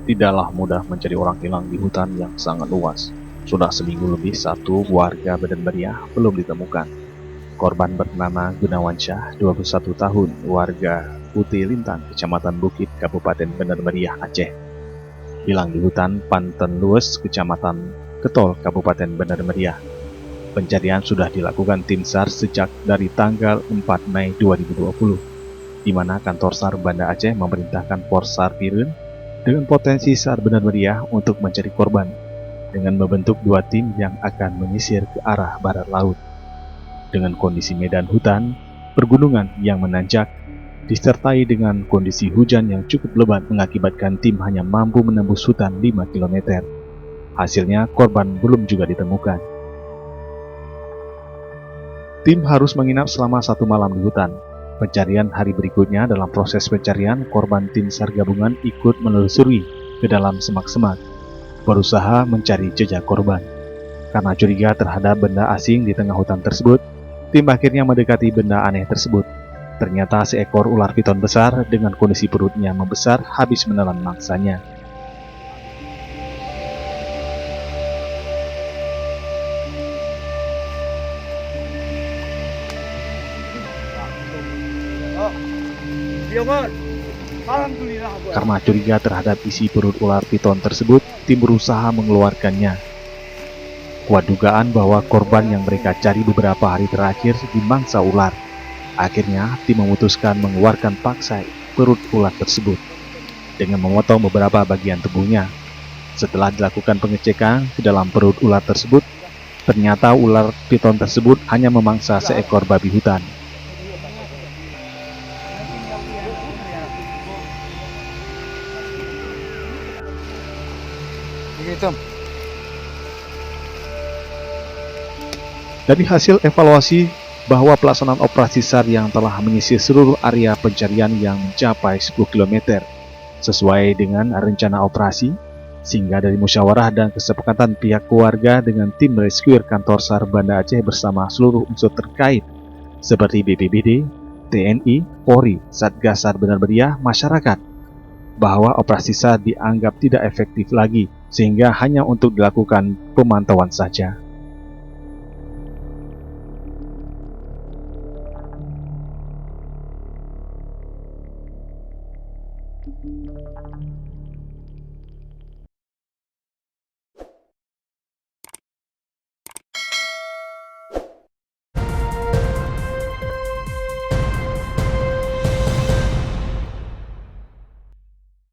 Tidaklah mudah mencari orang hilang di hutan yang sangat luas. Sudah seminggu lebih satu warga Badan Meriah belum ditemukan. Korban bernama Gunawan Syah, 21 tahun, warga Putih Lintang, Kecamatan Bukit, Kabupaten Bener Meriah, Aceh. Hilang di hutan Panten Lues, Kecamatan Ketol, Kabupaten Bener Meriah. Pencarian sudah dilakukan tim SAR sejak dari tanggal 4 Mei 2020, di mana kantor SAR Banda Aceh memerintahkan Porsar Pirun dengan potensi SAR Bener Meriah untuk mencari korban, dengan membentuk dua tim yang akan menyisir ke arah barat laut. Dengan kondisi medan hutan, pergunungan yang menanjak, disertai dengan kondisi hujan yang cukup lebat mengakibatkan tim hanya mampu menembus hutan 5 km. Hasilnya korban belum juga ditemukan. Tim harus menginap selama 1 malam di hutan. Pencarian hari berikutnya dalam proses pencarian, korban tim SAR gabungan ikut menelusuri ke dalam semak-semak, berusaha mencari jejak korban. Karena curiga terhadap benda asing di tengah hutan tersebut, tim akhirnya mendekati benda aneh tersebut. Ternyata seekor ular piton besar dengan kondisi perutnya membesar habis menelan mangsanya. Karena curiga terhadap isi perut ular piton tersebut, tim berusaha mengeluarkannya. Kuat dugaan bahwa korban yang mereka cari beberapa hari terakhir dimangsa ular. Akhirnya, tim memutuskan mengeluarkan paksa perut ular tersebut dengan memotong beberapa bagian tubuhnya. Setelah dilakukan pengecekan ke dalam perut ular tersebut, ternyata ular piton tersebut hanya memangsa seekor babi hutan. Dari hasil evaluasi bahwa pelaksanaan operasi SAR yang telah menyisir seluruh area pencarian yang mencapai 10 km sesuai dengan rencana operasi, sehingga dari musyawarah dan kesepakatan pihak keluarga dengan tim rescuer kantor SAR Banda Aceh bersama seluruh unsur terkait seperti BPBD, TNI, Polri, Satgas SAR Bener Meriah, masyarakat, bahwa operasi SAR dianggap tidak efektif lagi sehingga hanya untuk dilakukan pemantauan saja.